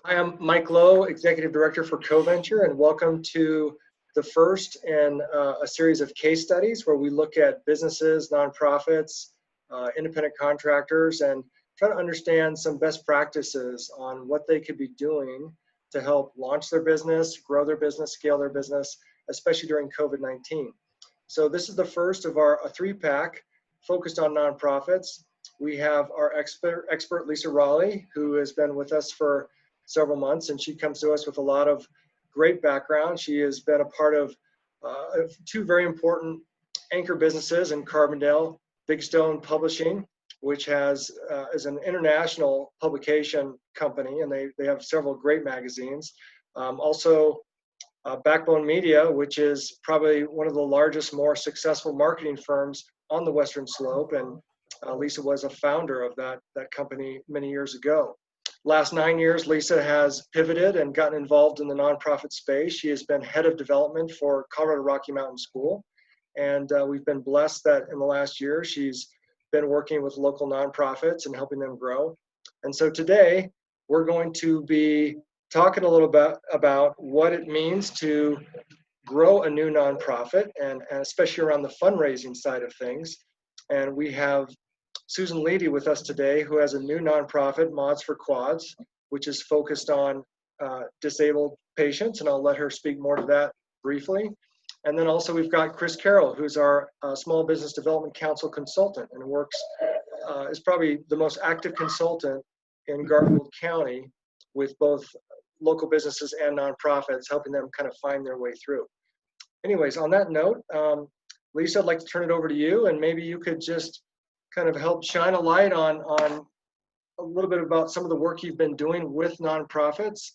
Hi, I'm Mike Lowe, Executive Director for COVENTURE, and welcome to the first in a series of case studies where we look at businesses, nonprofits, independent contractors, and try to understand some best practices on what they could be doing to help launch their business, grow their business, scale their business, especially during COVID-19. So this is the first of a three-pack focused on nonprofits. We have our expert Lisa Raleigh, who has been with us for several months, and she comes to us with a lot of great background. She has been a part of two very important anchor businesses in Carbondale, Big Stone Publishing, which is an international publication company, and they have several great magazines. Also, Backbone Media, which is probably one of the largest, more successful marketing firms on the Western Slope, and Lisa was a founder of that company many years ago. Last 9 years, Lisa has pivoted and gotten involved in the nonprofit space. She has been head of development for Colorado Rocky Mountain School, and we've been blessed that in the last year she's been working with local nonprofits and helping them grow. And so today we're going to be talking a little bit about what it means to grow a new nonprofit, and especially around the fundraising side of things. And we have Susan Leedy with us today, who has a new nonprofit, Mods-4-Quads, which is focused on disabled patients, and I'll let her speak more to that briefly. And then also we've got Karol, who's our Small Business Development Council consultant, and is probably the most active consultant in Garfield County with both local businesses and nonprofits, helping them kind of find their way through. Anyways, on that note, Lisa, I'd like to turn it over to you, and maybe you could just kind of help shine a light on a little bit about some of the work you've been doing with nonprofits,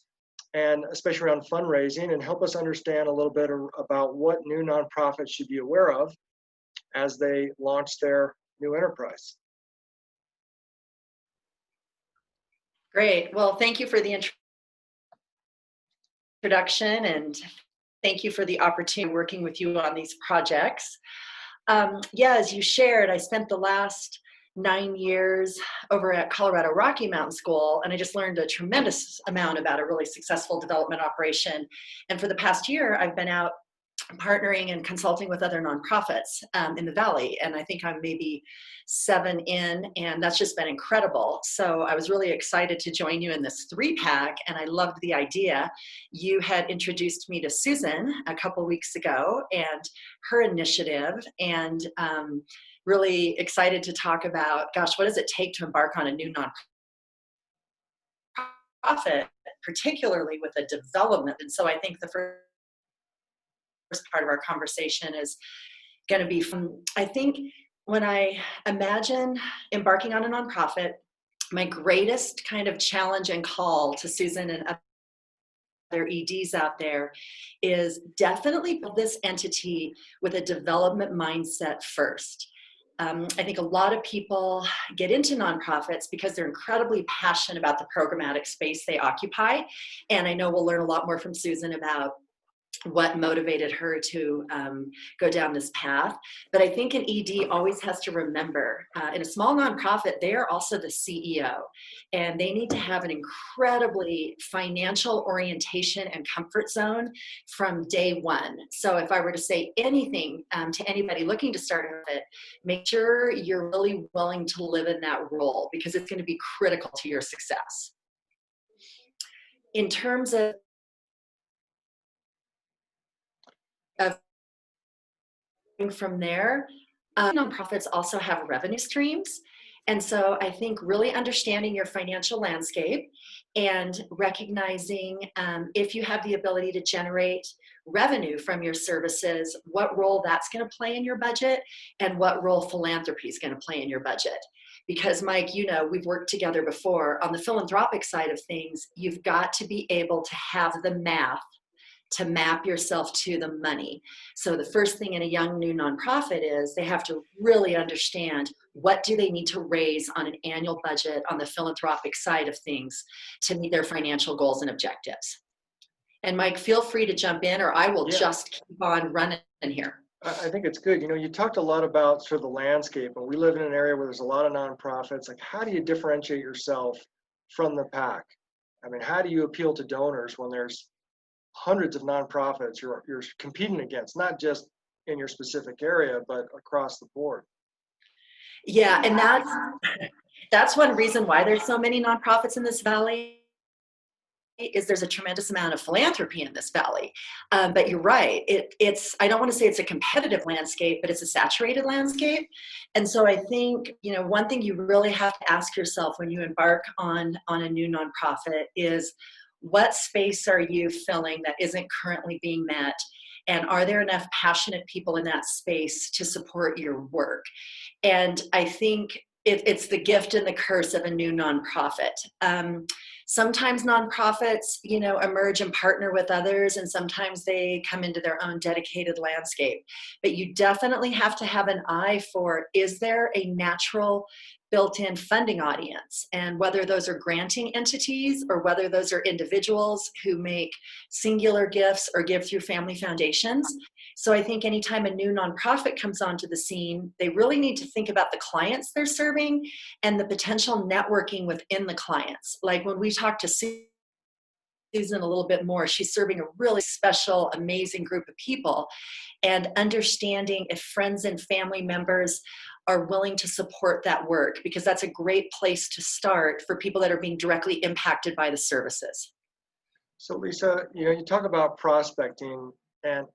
and especially around fundraising, and help us understand a little bit about what new nonprofits should be aware of as they launch their new enterprise. Great. Well, thank you for the introduction, and thank you for the opportunity working with you on these projects. Yeah, as you shared, I spent the last 9 years over at Colorado Rocky Mountain School, and I just learned a tremendous amount about a really successful development operation. And for the past year, I've been out partnering and consulting with other nonprofits in the Valley, and I think I'm maybe 7 in, and that's just been incredible. So I was really excited to join you in this 3-pack, and I loved the idea. You had introduced me to Susan a couple weeks ago and her initiative, and really excited to talk about, gosh, what does it take to embark on a new nonprofit, particularly with a development. And so I think the first part of our conversation is going to be from, I think when I imagine embarking on a nonprofit, my greatest kind of challenge and call to Susan and other EDs out there is definitely build this entity with a development mindset first. I think a lot of people get into nonprofits because they're incredibly passionate about the programmatic space they occupy. And I know we'll learn a lot more from Susan about what motivated her to go down this path. But I think an ED always has to remember, in a small nonprofit, they are also the CEO, and they need to have an incredibly financial orientation and comfort zone from day one. So if I were to say anything to anybody looking to start it, make sure you're really willing to live in that role, because it's going to be critical to your success. In terms of from there, nonprofits also have revenue streams. And so I think really understanding your financial landscape and recognizing if you have the ability to generate revenue from your services, what role that's going to play in your budget, and what role philanthropy is going to play in your budget. Because Mike, you know, we've worked together before. On the philanthropic side of things, you've got to be able to have the math to map yourself to the money. So the first thing in a young new nonprofit is they have to really understand what do they need to raise on an annual budget on the philanthropic side of things to meet their financial goals and objectives. And Mike, feel free to jump in, or I will just keep on running here. I think it's good. You know, you talked a lot about sort of the landscape, and we live in an area where there's a lot of nonprofits. Like, how do you differentiate yourself from the pack? I mean, how do you appeal to donors when there's hundreds of nonprofits you're competing against, not just in your specific area, but across the board? Yeah, and that's one reason why there's so many nonprofits in this valley, is there's a tremendous amount of philanthropy in this valley. But you're right, it's, I don't want to say it's a competitive landscape, but it's a saturated landscape. And so I think, you know, one thing you really have to ask yourself when you embark on a new nonprofit is, what space are you filling that isn't currently being met? And are there enough passionate people in that space to support your work? And I think it's the gift and the curse of a new nonprofit. Sometimes nonprofits, you know, emerge and partner with others, and sometimes they come into their own dedicated landscape. But you definitely have to have an eye for, is there a natural built-in funding audience? And whether those are granting entities or whether those are individuals who make singular gifts or give through family foundations. So I think anytime a new nonprofit comes onto the scene, they really need to think about the clients they're serving and the potential networking within the clients. Like when we talked to Susan a little bit more, she's serving a really special, amazing group of people, and understanding if friends and family members are willing to support that work, because that's a great place to start for people that are being directly impacted by the services. So Lisa, you know, you talk about prospecting, and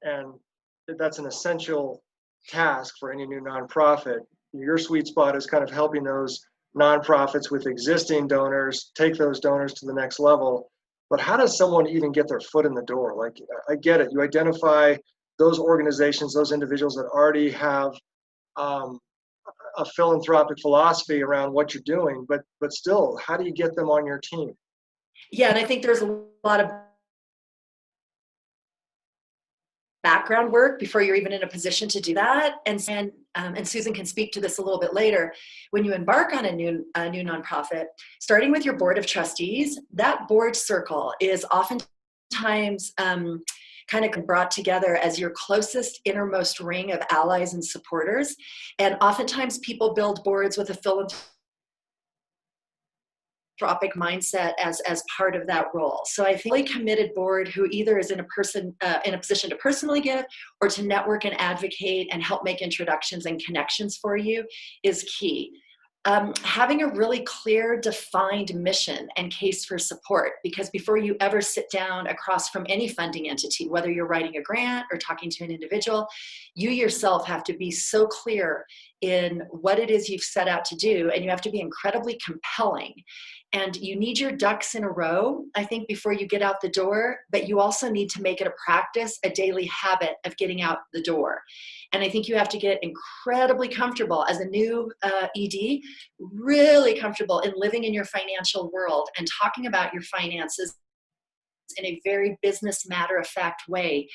that's an essential task for any new nonprofit. Your sweet spot is kind of helping those nonprofits with existing donors take those donors to the next level. But how does someone even get their foot in the door? Like, I get it, you identify those organizations, those individuals that already have a philanthropic philosophy around what you're doing, but still, how do you get them on your team? Yeah, and I think there's a lot of background work before you're even in a position to do that. And Susan can speak to this a little bit later. When you embark on a new nonprofit, starting with your board of trustees, that board circle is oftentimes kind of brought together as your closest innermost ring of allies and supporters. And oftentimes people build boards with a philanthropic mindset as part of that role. So I think a committed board who either is in a position to personally give or to network and advocate and help make introductions and connections for you is key. Having a really clear, defined mission and case for support, because before you ever sit down across from any funding entity, whether you're writing a grant or talking to an individual, you yourself have to be so clear in what it is you've set out to do, and you have to be incredibly compelling. And you need your ducks in a row, I think, before you get out the door, but you also need to make it a practice, a daily habit of getting out the door. And I think you have to get incredibly comfortable as a new ED, really comfortable in living in your financial world and talking about your finances in a very business matter-of-fact way.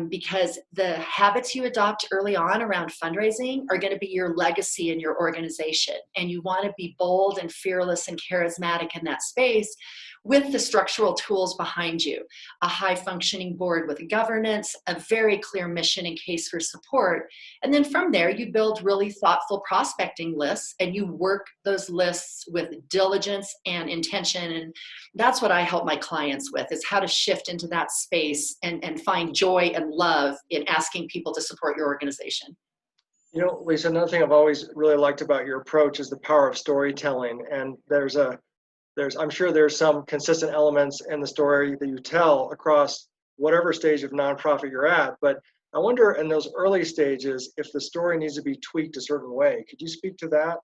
Because the habits you adopt early on around fundraising are going to be your legacy in your organization. And you want to be bold and fearless and charismatic in that space with the structural tools behind you. A high functioning board with governance, a very clear mission and case for support. And then from there, you build really thoughtful prospecting lists and you work those lists with diligence and intention. And that's what I help my clients with, is how to shift into that space and find joy and love in asking people to support your organization. You know, Lisa, another thing I've always really liked about your approach is the power of storytelling. And I'm sure there's some consistent elements in the story that you tell across whatever stage of nonprofit you're at. But I wonder, in those early stages, if the story needs to be tweaked a certain way. Could you speak to that?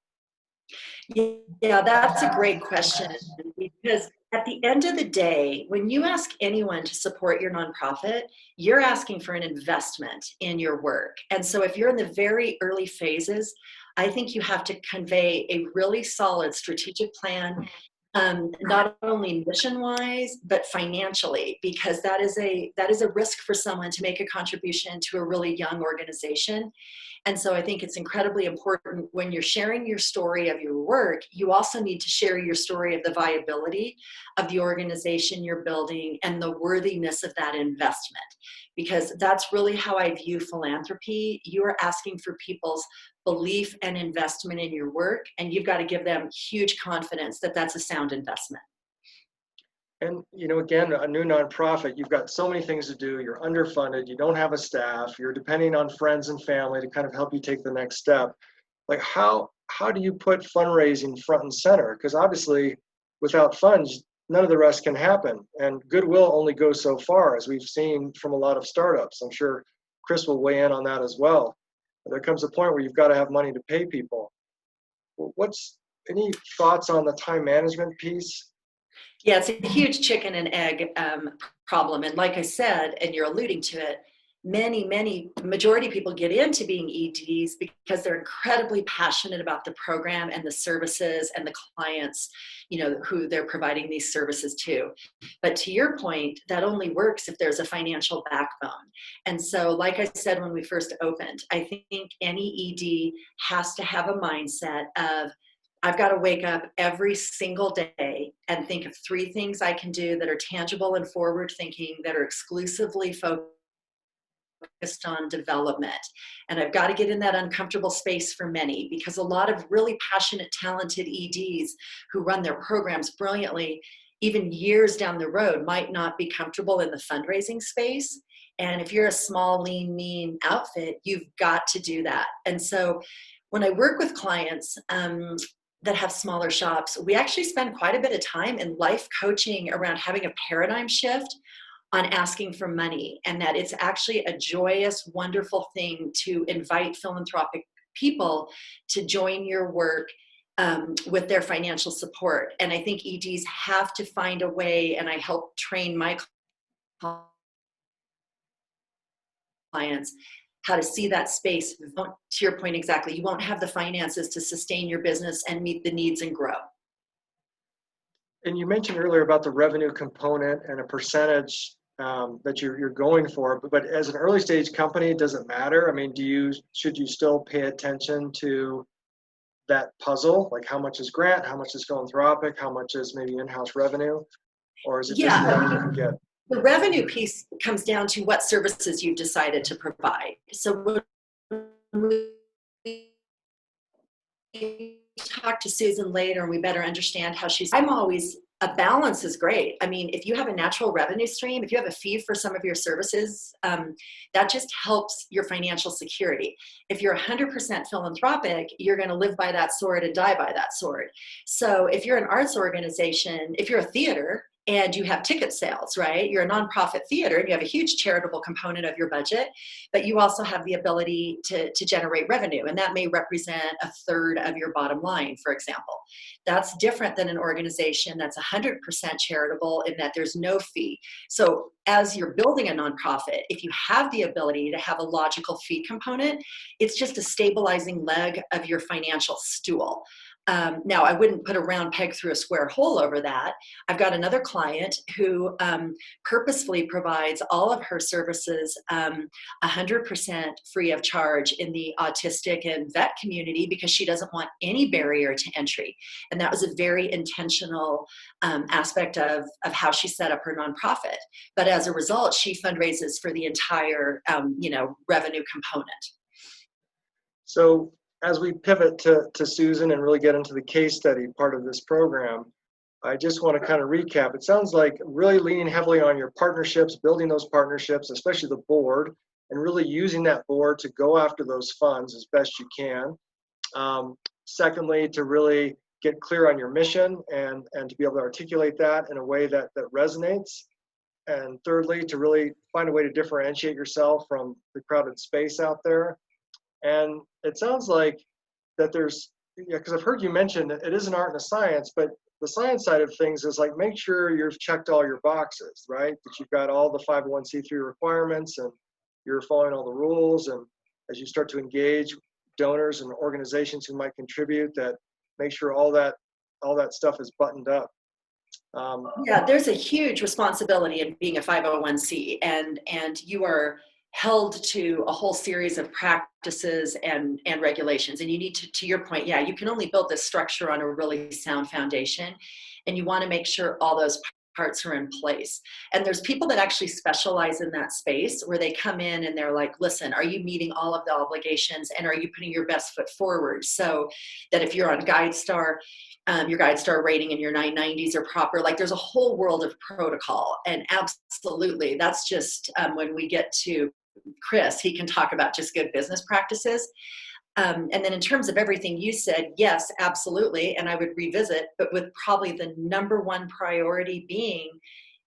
Yeah, that's a great question, because at the end of the day, when you ask anyone to support your nonprofit, you're asking for an investment in your work. And so if you're in the very early phases, I think you have to convey a really solid strategic plan, not only mission-wise, but financially, because that is a risk for someone to make a contribution to a really young organization. And so I think it's incredibly important when you're sharing your story of your work, you also need to share your story of the viability of the organization you're building and the worthiness of that investment. Because that's really how I view philanthropy. You are asking for people's belief and investment in your work, and you've got to give them huge confidence that that's a sound investment. And, again, a new nonprofit, you've got so many things to do. You're underfunded. You don't have a staff. You're depending on friends and family to kind of help you take the next step. Like how do you put fundraising front and center? Because obviously, without funds, none of the rest can happen. And goodwill only goes so far, as we've seen from a lot of startups. I'm sure Chris will weigh in on that as well. There comes a point where you've got to have money to pay people. What's any thoughts on the time management piece? Yeah, it's a huge chicken and egg problem. And like I said, and you're alluding to it, majority of people get into being EDs because they're incredibly passionate about the program and the services and the clients, who they're providing these services to. But to your point, that only works if there's a financial backbone. And so, like I said, when we first opened, I think any ED has to have a mindset of, I've got to wake up every single day and think of 3 things I can do that are tangible and forward thinking, that are exclusively focused on development. And I've got to get in that uncomfortable space for many, because a lot of really passionate, talented EDs who run their programs brilliantly, even years down the road, might not be comfortable in the fundraising space. And if you're a small, lean, mean outfit, you've got to do that. And so when I work with clients, that have smaller shops, we actually spend quite a bit of time in life coaching around having a paradigm shift on asking for money, and that it's actually a joyous, wonderful thing to invite philanthropic people to join your work with their financial support. And I think EDs have to find a way, and I help train my clients how to see that space. To your point exactly, you won't have the finances to sustain your business and meet the needs and grow. And you mentioned earlier about the revenue component and a percentage that you're going for, but as an early stage company, does it matter? I mean, should you still pay attention to that puzzle? Like, how much is grant, how much is philanthropic, how much is maybe in-house revenue, or is it just whatever you can get? The revenue piece comes down to what services you've decided to provide. So when we talk to Susan later, and we better understand how I'm always, a balance is great. I mean, if you have a natural revenue stream, if you have a fee for some of your services, that just helps your financial security. If you're 100% philanthropic, you're going to live by that sword and die by that sword. So if you're an arts organization, if you're a theater, and you have ticket sales, right? You're a nonprofit theater and you have a huge charitable component of your budget, but you also have the ability to generate revenue. And that may represent 1/3 of your bottom line, for example. That's different than an organization that's 100% charitable in that there's no fee. So as you're building a nonprofit, if you have the ability to have a logical fee component, it's just a stabilizing leg of your financial stool. Now, I wouldn't put a round peg through a square hole over that. I've got another client who purposefully provides all of her services 100% free of charge in the autistic and vet community, because she doesn't want any barrier to entry. And that was a very intentional aspect of how she set up her nonprofit. But as a result, she fundraises for the entire revenue component. So as we pivot to Susan and really get into the case study part of this program, I just want to kind of recap. It sounds like really leaning heavily on your partnerships, building those partnerships, especially the board, and really using that board to go after those funds as best you can. Secondly, to really get clear on your mission and to be able to articulate that in a way that resonates. And thirdly, to really find a way to differentiate yourself from the crowded space out there. And it sounds like that because I've heard you mention that it is an art and a science, but the science side of things is like, make sure you've checked all your boxes, right? That you've got all the 501c3 requirements and you're following all the rules. And as you start to engage donors and organizations who might contribute, that make sure all that stuff is buttoned up. Yeah, there's a huge responsibility in being a 501c, and you are held to a whole series of practices and regulations. And you need to your point, yeah, you can only build this structure on a really sound foundation. And you want to make sure all those parts are in place. And there's people that actually specialize in that space where they come in and they're like, listen, are you meeting all of the obligations and are you putting your best foot forward? So that if you're on GuideStar, your GuideStar rating and your 990s are proper, like there's a whole world of protocol. And absolutely, that's just when we get to Chris, he can talk about just good business practices. And then in terms of everything you said, yes, absolutely. And I would revisit, but with probably the number one priority being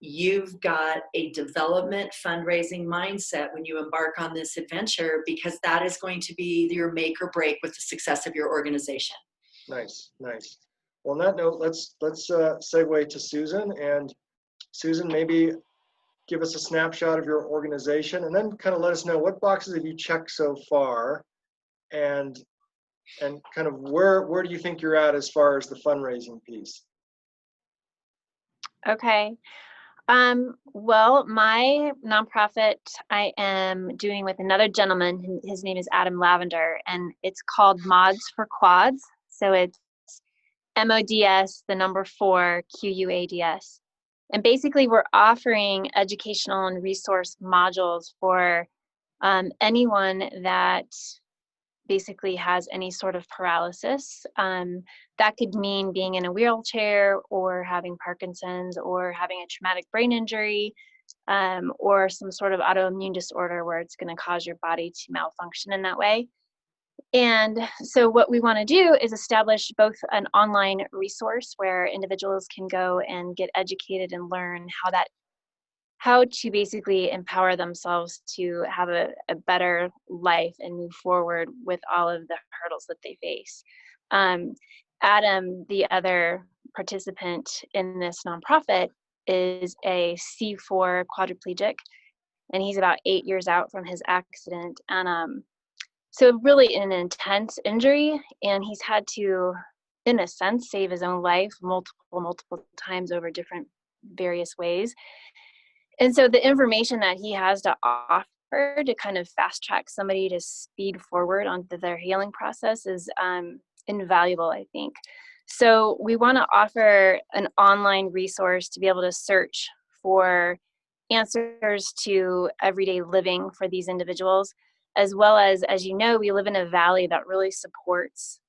you've got a development fundraising mindset when you embark on this adventure, because that is going to be your make or break with the success of your organization. Nice, nice. Well, on that note, let's segue to Susan. And Susan, maybe give us a snapshot of your organization and then kind of let us know what boxes have you checked so far, and kind of where do you think you're at as far as the fundraising piece? Okay. Well, my nonprofit I am doing with another gentleman. His name is Adam Lavender, and it's called Mods-4-Quads. So it's MODS, the number 4, QUADS. And basically we're offering educational and resource modules for anyone that basically has any sort of paralysis. That could mean being in a wheelchair or having Parkinson's or having a traumatic brain injury, or some sort of autoimmune disorder where it's going to cause your body to malfunction in that way. And so what we want to do is establish both an online resource where individuals can go and get educated and learn how to basically empower themselves to have a better life and move forward with all of the hurdles that they face. Adam, the other participant in this nonprofit, is a C4 quadriplegic, and he's about 8 years out from his accident. And so really an intense injury, and he's had to, in a sense, save his own life multiple times over different various ways. And so the information that he has to offer to kind of fast track somebody to speed forward onto their healing process is invaluable, I think. So we want to offer an online resource to be able to search for answers to everyday living for these individuals, as well as you know, we live in a valley that really supports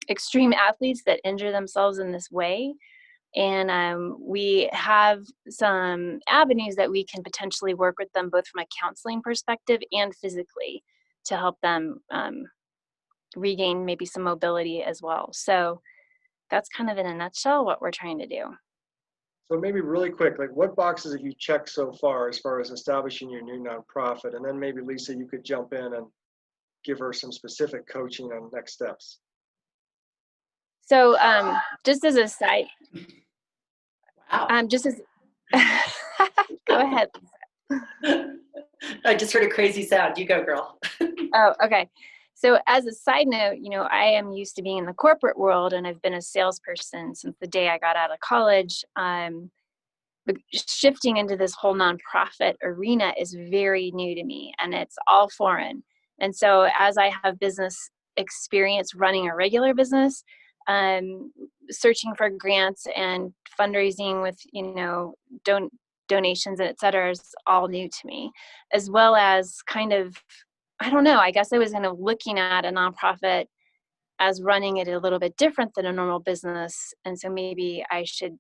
extreme athletes that injure themselves in this way. And we have some avenues that we can potentially work with them both from a counseling perspective and physically to help them regain maybe some mobility as well. So that's kind of in a nutshell what we're trying to do. So maybe really quick, like what boxes have you checked so far as establishing your new nonprofit? And then maybe Lisa, you could jump in and give her some specific coaching on next steps. So just as a side, Wow. just as go ahead. I just heard a crazy sound. You go, girl. Oh, okay. So as a side note, you know, I am used to being in the corporate world, and I've been a salesperson since the day I got out of college. But shifting into this whole nonprofit arena is very new to me, and it's all foreign. And so as I have business experience running a regular business, searching for grants and fundraising with, you know, donations and et cetera is all new to me, as well as kind of, I don't know, I guess I was kind of looking at a nonprofit as running it a little bit different than a normal business. And so maybe I should,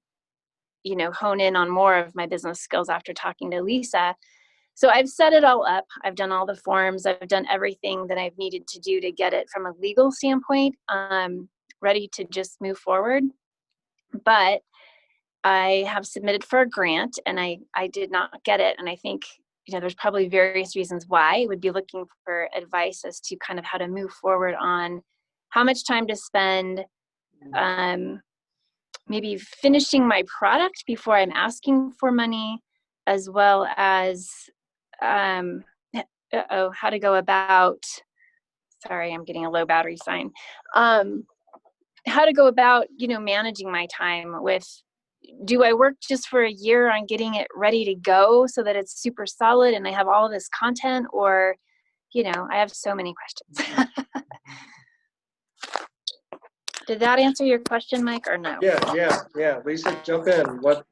you know, hone in on more of my business skills after talking to Lisa. So I've set it all up. I've done all the forms. I've done everything that I've needed to do to get it from a legal standpoint, ready to just move forward. But I have submitted for a grant and I did not get it. And I think, you know, there's probably various reasons why. I would be looking for advice as to kind of how to move forward on how much time to spend, maybe finishing my product before I'm asking for money, as well as how to go about, sorry, I'm getting a low battery sign. How to go about, you know, managing my time with, do I work just for a year on getting it ready to go so that it's super solid and I have all this content, or, you know, I have so many questions. Did that answer your question, Mike, or no? Yeah. Lisa, jump in. What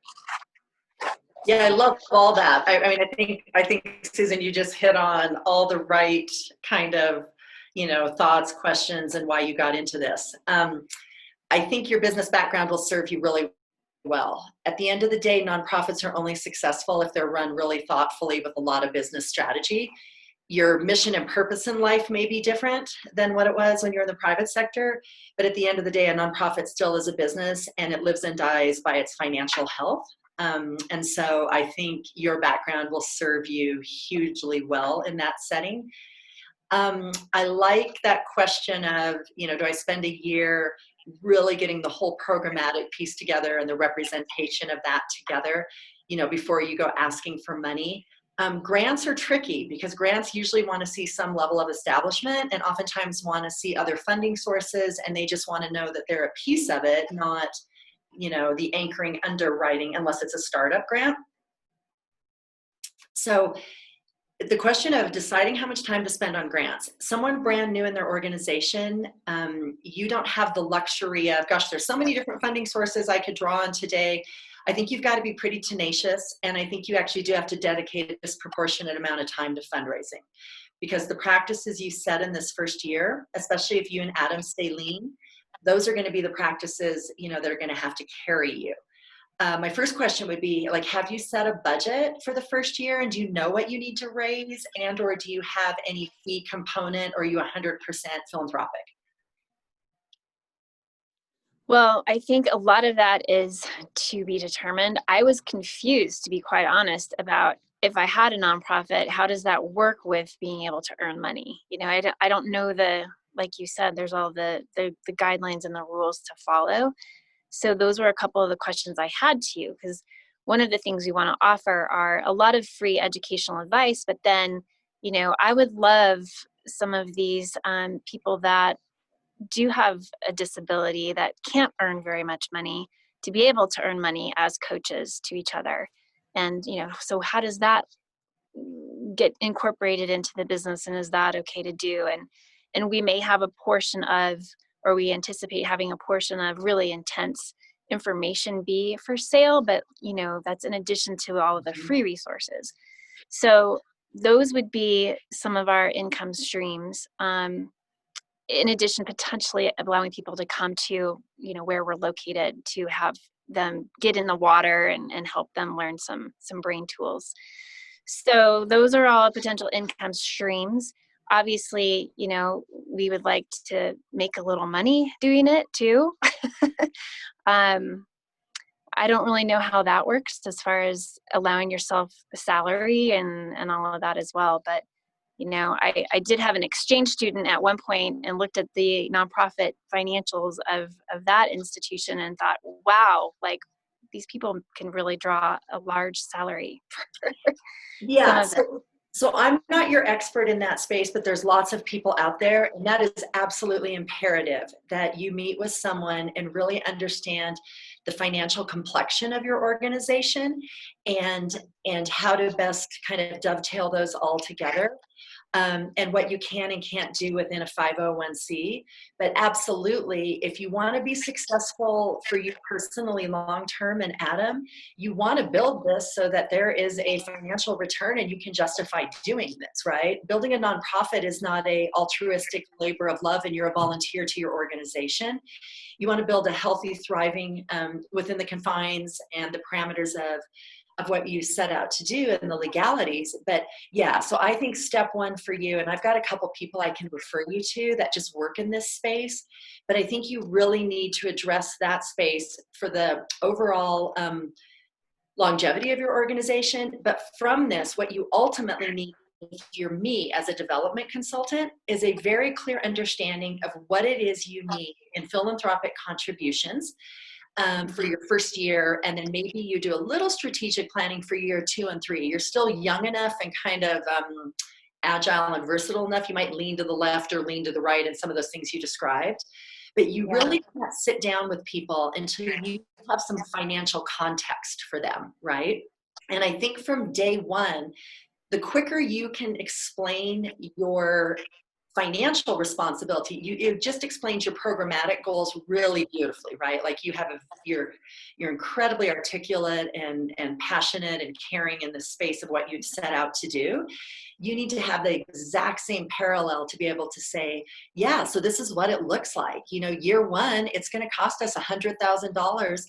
Yeah, I love all that. I mean, I think Susan, you just hit on all the right kind of, thoughts, questions, and why you got into this. I think your business background will serve you really well. At the end of the day, nonprofits are only successful if they're run really thoughtfully with a lot of business strategy. Your mission and purpose in life may be different than what it was when you're in the private sector, but at the end of the day, a nonprofit still is a business and it lives and dies by its financial health. And so I think your background will serve you hugely well in that setting. I like that question of, do I spend a year really getting the whole programmatic piece together and the representation of that together, before you go asking for money. Grants are tricky because grants usually want to see some level of establishment and oftentimes want to see other funding sources, and they just want to know that they're a piece of it, not, the anchoring underwriting, unless it's a startup grant. So the question of deciding how much time to spend on grants, someone brand new in their organization, you don't have the luxury of, gosh, there's so many different funding sources I could draw on today. I think you've got to be pretty tenacious, and I think you actually do have to dedicate a disproportionate amount of time to fundraising, because the practices you set in this first year, especially if you and Adam stay lean, those are going to be the practices, that are going to have to carry you. My first question would be, have you set a budget for the first year, and do you know what you need to raise, and or do you have any fee component, or are you 100% philanthropic? Well, I think a lot of that is to be determined. I was confused, to be quite honest, about if I had a nonprofit, how does that work with being able to earn money? I don't know like you said, there's all the guidelines and the rules to follow. So those were a couple of the questions I had to you, because one of the things we want to offer are a lot of free educational advice, but then, I would love some of these people that do have a disability that can't earn very much money to be able to earn money as coaches to each other. And, so how does that get incorporated into the business, and is that okay to do? And we may have a portion of, or we anticipate having a portion of really intense information be for sale, but that's in addition to all of the free resources. So those would be some of our income streams. In addition, potentially allowing people to come to, where we're located, to have them get in the water and help them learn some brain tools. So those are all potential income streams. Obviously, we would like to make a little money doing it too. I don't really know how that works as far as allowing yourself a salary and all of that as well. But, I did have an exchange student at one point and looked at the nonprofit financials of that institution and thought, wow, these people can really draw a large salary for some of it. So I'm not your expert in that space, but there's lots of people out there, and that is absolutely imperative that you meet with someone and really understand the financial complexion of your organization and how to best kind of dovetail those all together. And what you can and can't do within a 501c. But absolutely, if you want to be successful for you personally long-term, and Adam, you want to build this so that there is a financial return and you can justify doing this, right? Building a nonprofit is not a altruistic labor of love and you're a volunteer to your organization. You want to build a healthy, thriving within the confines and the parameters of what you set out to do and the legalities. But yeah, so I think step one for you, and I've got a couple people I can refer you to that just work in this space, but I think you really need to address that space for the overall longevity of your organization. But from this, what you ultimately need, if you're me as a development consultant, is a very clear understanding of what it is you need in philanthropic contributions for your first year, and then maybe you do a little strategic planning for year 2 and 3. You're still young enough and kind of agile and versatile enough. You might lean to the left or lean to the right in some of those things you described, but you really can't sit down with people until you have some financial context for them, right? And I think from day one, the quicker you can explain your financial responsibility, it just explains your programmatic goals really beautifully, right? Like you're incredibly articulate and passionate and caring in the space of what you've set out to do. You need to have the exact same parallel to be able to say, yeah, so this is what it looks like. Year one, it's going to cost us $100,000.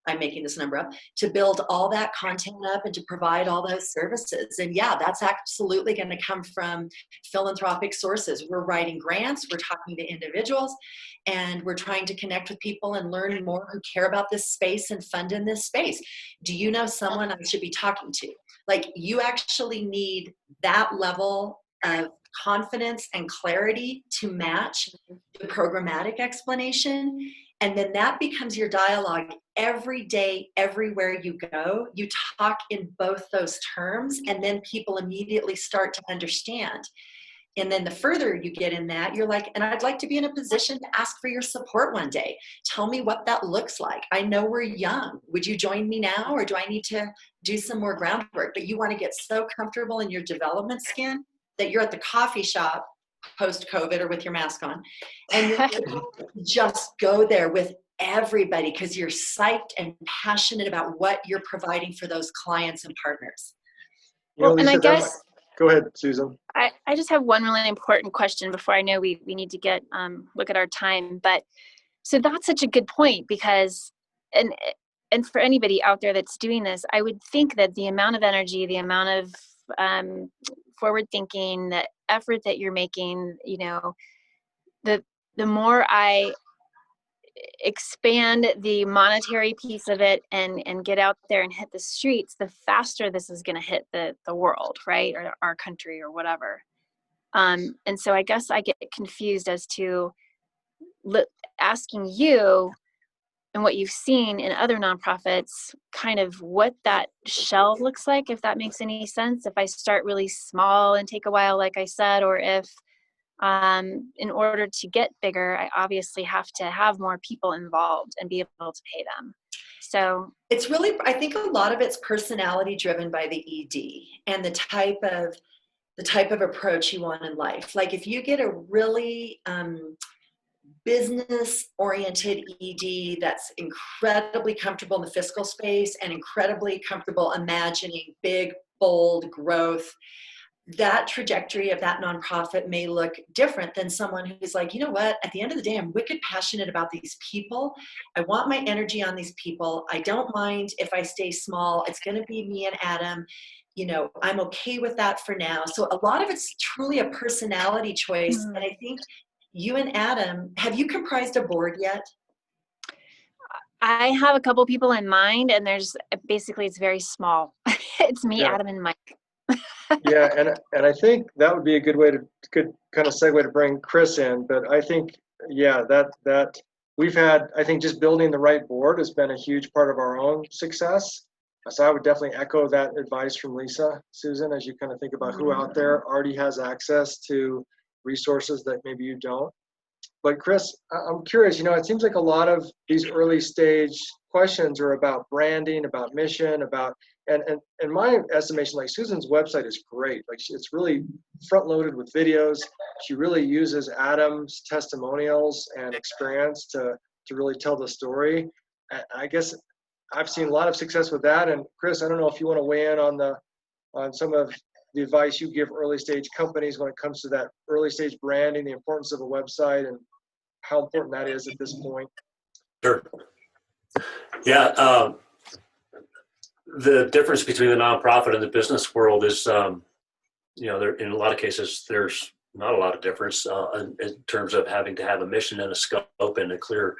I'm making this number up, to build all that content up and to provide all those services. And yeah, that's absolutely going to come from philanthropic sources. We're writing grants, we're talking to individuals, and we're trying to connect with people and learn more who care about this space and fund in this space. Do you know someone I should be talking to? Like, you actually need that level of confidence and clarity to match the programmatic explanation. And then that becomes your dialogue every day, everywhere you go. You talk in both those terms, and then people immediately start to understand. And then the further you get in that, you're like, and I'd like to be in a position to ask for your support one day. Tell me what that looks like. I know we're young. Would you join me now, or do I need to do some more groundwork? But you want to get so comfortable in your development skin that you're at the coffee shop post-COVID or with your mask on, and you just go there with everybody because you're psyched and passionate about what you're providing for those clients and partners. Well, Lisa, and I guess, go ahead, Susan. I just have one really important question before I know we need to get look at our time. But so that's such a good point, because and for anybody out there that's doing this, I would think that the amount of energy, the amount of forward thinking, the effort that you're making, the more I expand the monetary piece of it and get out there and hit the streets, the faster this is going to hit the world, right? Or our country or whatever. And so I guess I get confused as to asking you and what you've seen in other nonprofits, kind of what that shell looks like, if that makes any sense. If I start really small and take a while, like I said, or if in order to get bigger, I obviously have to have more people involved and be able to pay them. So it's really, I think a lot of it's personality driven by the ED and the type of approach you want in life. Like, if you get a really business-oriented ED that's incredibly comfortable in the fiscal space and incredibly comfortable imagining big, bold growth, that trajectory of that nonprofit may look different than someone who's like, you know what, at the end of the day, I'm wicked passionate about these people. I want my energy on these people. I don't mind if I stay small. It's going to be me and Adam. I'm okay with that for now. So a lot of it's truly a personality choice. And I think you and Adam, have you comprised a board yet? I have a couple people in mind, and it's very small. It's me, Adam, and Mike. Yeah, and I think that would be a good kind of segue to bring Chris in. But I think, that we've had, I think just building the right board has been a huge part of our own success. So I would definitely echo that advice from Lisa, Susan, as you kind of think about who out there already has access to resources that maybe you don't. But Chris, I'm curious, it seems like a lot of these early stage questions are about branding, about mission, and in my estimation, like, Susan's website is great. Like, it's really front loaded with videos. She really uses Adam's testimonials and experience to really tell the story. And I guess I've seen a lot of success with that. And Chris, I don't know if you want to weigh in on some of the advice you give early stage companies when it comes to that early stage branding, the importance of a website, and how important that is at this point. Sure. Yeah. The difference between the nonprofit and the business world is, there, in a lot of cases, there's not a lot of difference in terms of having to have a mission and a scope and a clear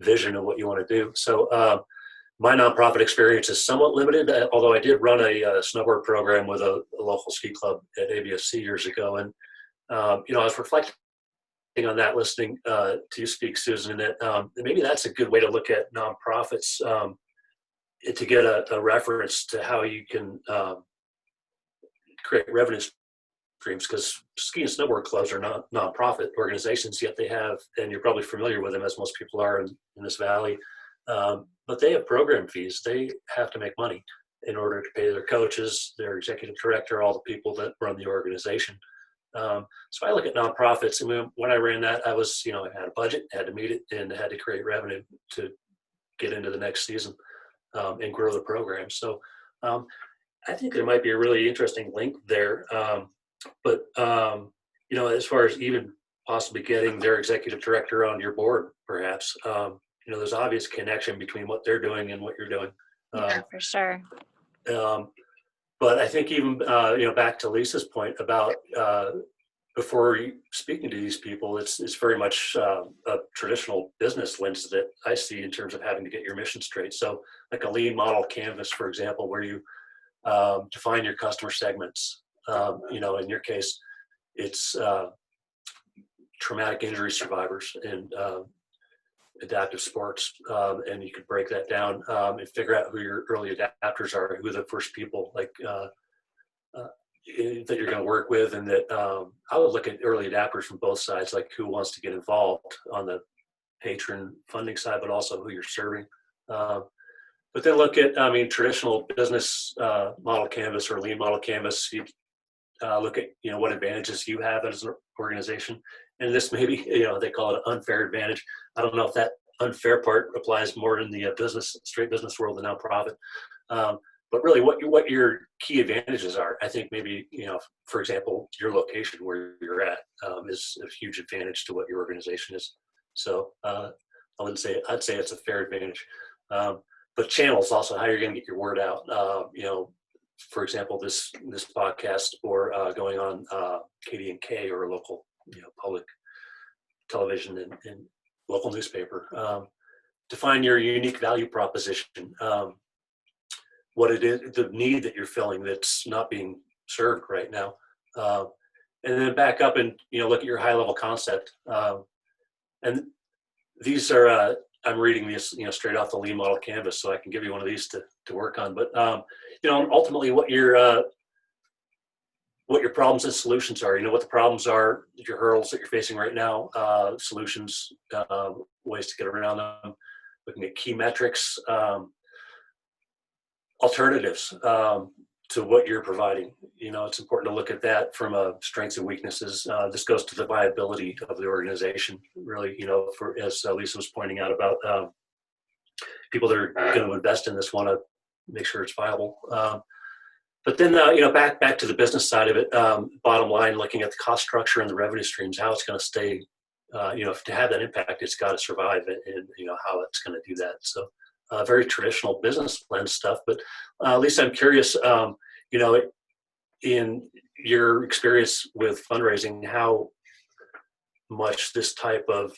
vision of what you want to do. So my nonprofit experience is somewhat limited, although I did run a snowboard program with a local ski club at ABSC years ago. And, I was reflecting on that, listening to you speak, Susan, that maybe that's a good way to look at nonprofits, to get a reference to how you can create revenue streams, because ski and snowboard clubs are not nonprofit organizations, yet they have, and you're probably familiar with them, as most people are in this valley, but they have program fees. They have to make money in order to pay their coaches, their executive director, all the people that run the organization. So I look at nonprofits, and when I ran that, I was, I had a budget, had to meet it, and had to create revenue to get into the next season and grow the program. So I think there might be a really interesting link there. But as far as even possibly getting their executive director on your board, perhaps, there's obvious connection between what they're doing and what you're doing. Yeah, for sure. But I think even, back to Lisa's point about before speaking to these people, it's very much a traditional business lens that I see in terms of having to get your mission straight. So like a lean model canvas, for example, where you define your customer segments. In your case, it's traumatic injury survivors and adaptive sports, and you could break that down and figure out who your early adapters are, who the first people that you're going to work with, and that I would look at early adapters from both sides, like who wants to get involved on the patron funding side, but also who you're serving. But then look at, traditional business model canvas or lean model canvas. You look at, what advantages you have as an organization. And this maybe, they call it an unfair advantage. I don't know if that unfair part applies more in the straight business world than nonprofit. But really what your key advantages are. I think maybe, for example, your location where you're at is a huge advantage to what your organization is. So I'd say it's a fair advantage. But channels also, how you're going to get your word out. For example, this podcast or going on KD&K or a local, public television and local newspaper. Define your unique value proposition. What it is, the need that you're filling that's not being served right now. And then back up and, look at your high level concept. And these are, I'm reading this, straight off the lean model canvas, so I can give you one of these to work on. But, ultimately what your problems and solutions are, what the problems are, your hurdles that you're facing right now, solutions, ways to get around them, looking at key metrics, alternatives to what you're providing. It's important to look at that from strengths and weaknesses. This goes to the viability of the organization, really, for, as Lisa was pointing out about people that are going to invest in this want to make sure it's viable. But then, back to the business side of it, bottom line, looking at the cost structure and the revenue streams, how it's going to stay, to have that impact, it's got to survive and how it's going to do that. So very traditional business lens stuff. But Lisa, I'm curious, in your experience with fundraising, how much this type of,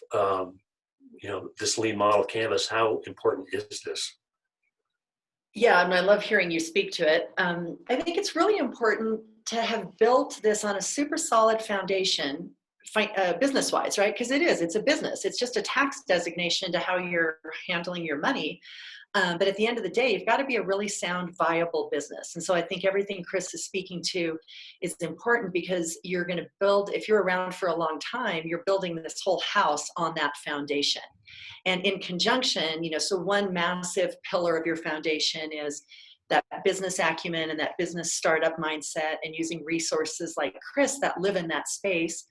this lean model canvas, how important is this? Yeah, and I love hearing you speak to it. I think it's really important to have built this on a super solid foundation, business-wise, right? Because it's a business. It's just a tax designation to how you're handling your money. But at the end of the day, you've got to be a really sound, viable business. And so I think everything Chris is speaking to is important because you're going to build, if you're around for a long time, you're building this whole house on that foundation. And in conjunction, so one massive pillar of your foundation is that business acumen and that business startup mindset and using resources like Chris that live in that space.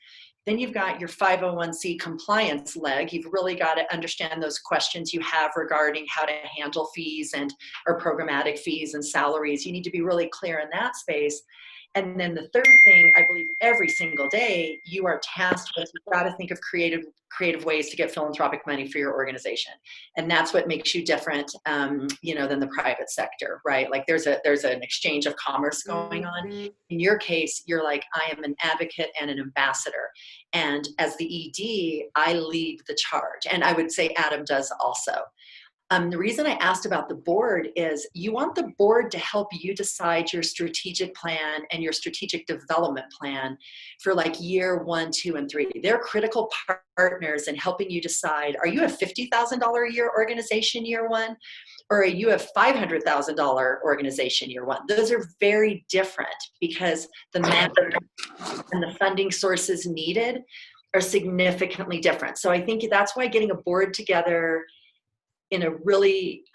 Then you've got your 501c compliance leg. You've really got to understand those questions you have regarding how to handle fees or programmatic fees and salaries. You need to be really clear in that space. And then the third thing, I believe every single day, you are tasked with, you've got to think of creative ways to get philanthropic money for your organization. And that's what makes you different, than the private sector, right? Like there's an exchange of commerce going on. In your case, you're like, I am an advocate and an ambassador. And as the ED, I lead the charge. And I would say Adam does also. The reason I asked about the board is you want the board to help you decide your strategic plan and your strategic development plan for like year 1, 2, and 3. They're critical partners in helping you decide, are you a $50,000 a year organization year 1? Or are you a $500,000 organization year 1? Those are very different because the method and the funding sources needed are significantly different. So I think that's why getting a board together in a really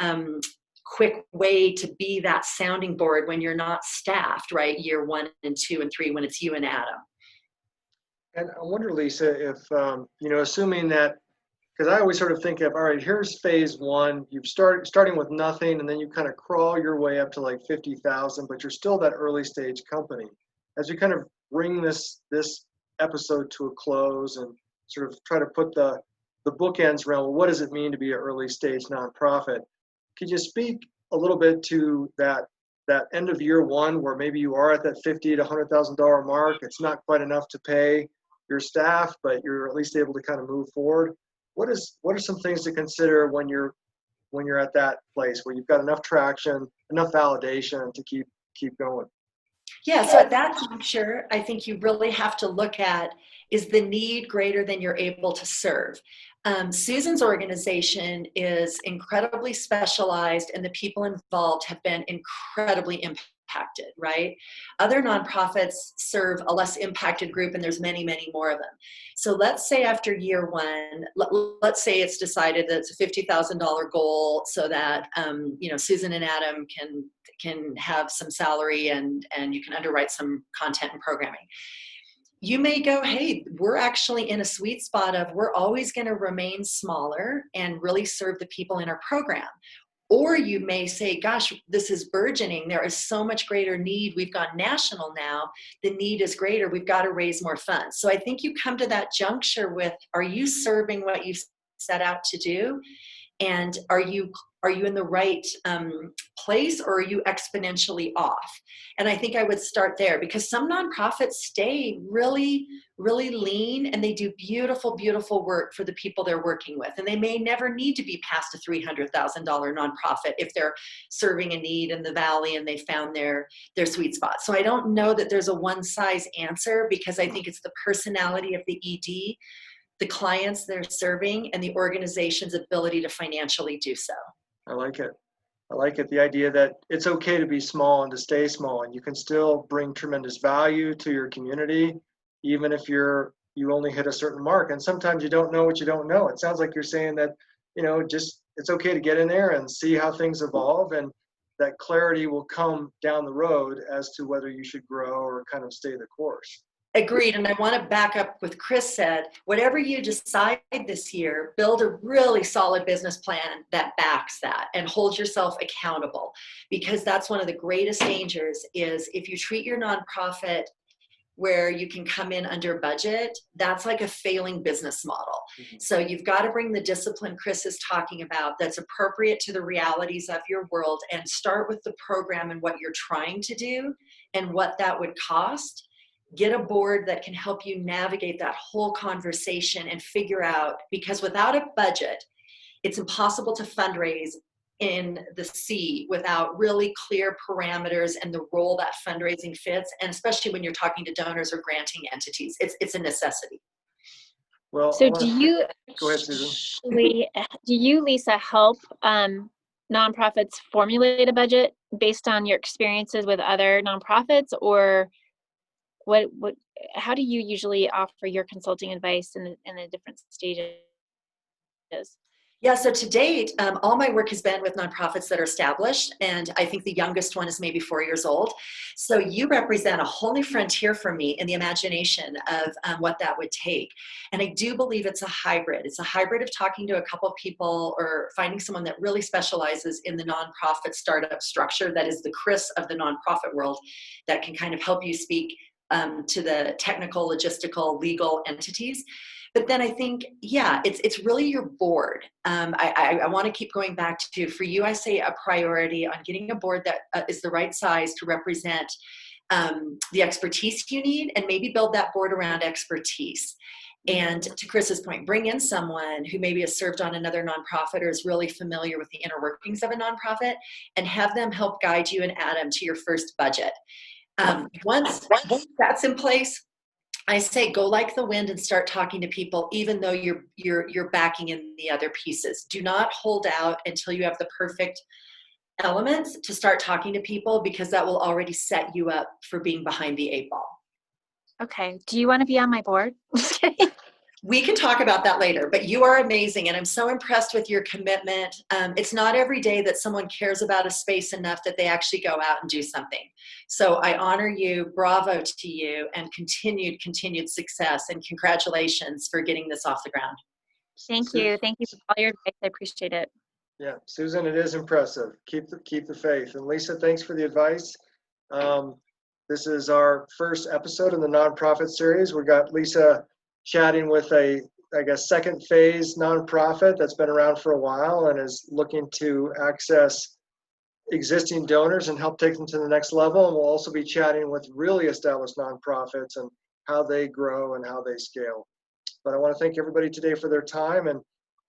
quick way to be that sounding board when you're not staffed, right? Year 1 and 2 and 3 when it's you and Adam. And I wonder, Lisa, if, assuming that, because I always sort of think of, all right, here's phase one, you've starting with nothing, and then you kind of crawl your way up to like 50,000, but you're still that early stage company. As we kind of bring this episode to a close and sort of try to put the bookends around, well, what does it mean to be an early stage nonprofit? Could you speak a little bit to that end of year one where maybe you are at that $50,000 to $100,000 mark? It's not quite enough to pay your staff, but you're at least able to kind of move forward. What are some things to consider when you're at that place where you've got enough traction, enough validation to keep going? Yeah, so at that juncture, I think you really have to look at, is the need greater than you're able to serve? Susan's organization is incredibly specialized, and the people involved have been incredibly impacted, right? Other nonprofits serve a less impacted group, and there's many, many more of them. So let's say after year one, let's say it's decided that it's a $50,000 goal so that, Susan and Adam can have some salary and you can underwrite some content and programming. You may go, hey, we're actually in a sweet spot of we're always going to remain smaller and really serve the people in our program. Or you may say, gosh, this is burgeoning. There is so much greater need. We've gone national now. The need is greater. We've got to raise more funds. So I think you come to that juncture with, are you serving what you set out to do? And are you in the right place, or are you exponentially off? And I think I would start there, because some nonprofits stay really, really lean, and they do beautiful, beautiful work for the people they're working with. And they may never need to be past a $300,000 nonprofit if they're serving a need in the Valley and they found their sweet spot. So I don't know that there's a one size answer, because I think it's the personality of the ED, the clients they're serving, and the organization's ability to financially do so. I like it. The idea that it's okay to be small and to stay small, and you can still bring tremendous value to your community, even if you only hit a certain mark. And sometimes you don't know what you don't know. It sounds like you're saying that, just it's okay to get in there and see how things evolve, and that clarity will come down the road as to whether you should grow or kind of stay the course. Agreed. And I want to back up what Chris said. Whatever you decide this year, build a really solid business plan that backs that, and hold yourself accountable, because that's one of the greatest dangers is if you treat your nonprofit where you can come in under budget, that's like a failing business model. Mm-hmm. So you've got to bring the discipline Chris is talking about that's appropriate to the realities of your world, and start with the program and what you're trying to do and what that would cost. Get a board that can help you navigate that whole conversation and figure out, because without a budget, it's impossible to fundraise in the C without really clear parameters and the role that fundraising fits. And especially when you're talking to donors or granting entities, it's a necessity. Well, so do you, go ahead, Susan. Do you, Lisa, help nonprofits formulate a budget based on your experiences with other nonprofits, or how do you usually offer your consulting advice in the different stages? Yeah, so to date, all my work has been with nonprofits that are established, and I think the youngest one is maybe 4 years old. So you represent a whole new frontier for me in the imagination of what that would take. And I do believe it's a hybrid. It's a hybrid of talking to a couple of people or finding someone that really specializes in the nonprofit startup structure that is the Chris of the nonprofit world, that can kind of help you speak to the technical, logistical, legal entities. But then I think, yeah, it's really your board. I want to keep going back to, for you, I say a priority on getting a board that is the right size to represent the expertise you need, and maybe build that board around expertise. And to Chris's point, bring in someone who maybe has served on another nonprofit or is really familiar with the inner workings of a nonprofit, and have them help guide you and Adam to your first budget. Once that's in place, I say go like the wind and start talking to people, even though you're backing in the other pieces. Do not hold out until you have the perfect elements to start talking to people, because that will already set you up for being behind the eight ball. Okay. Do you want to be on my board? We can talk about that later, but you are amazing, and I'm so impressed with your commitment. It's not every day that someone cares about a space enough that they actually go out and do something. So I honor you, bravo to you, and continued success, and congratulations for getting this off the ground. Thank you. Thank you for all your advice. I appreciate it. Yeah, Susan, it is impressive. Keep the faith. And Lisa, thanks for the advice. This is our first episode in the nonprofit series. We got Lisa chatting with a, I guess, second phase nonprofit that's been around for a while and is looking to access existing donors and help take them to the next level. And we'll also be chatting with really established nonprofits and how they grow and how they scale. But I want to thank everybody today for their time. And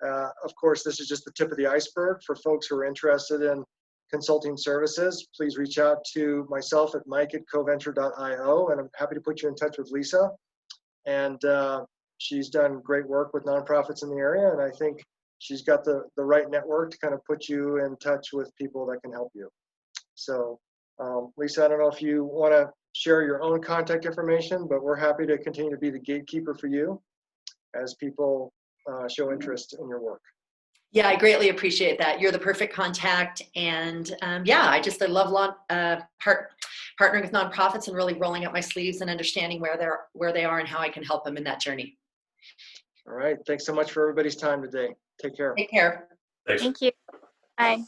of course, this is just the tip of the iceberg. For folks who are interested in consulting services, please reach out to myself at mike@coventure.io, and I'm happy to put you in touch with Lisa. And she's done great work with nonprofits in the area, and I think she's got the right network to kind of put you in touch with people that can help you. So Lisa, I don't know if you want to share your own contact information, but we're happy to continue to be the gatekeeper for you as people show interest in your work. Yeah, I greatly appreciate that. You're the perfect contact. And yeah, I love partnering with nonprofits and really rolling up my sleeves and understanding where they are and how I can help them in that journey. All right. Thanks so much for everybody's time today. Take care. Take care. Thanks. Thank you. Bye.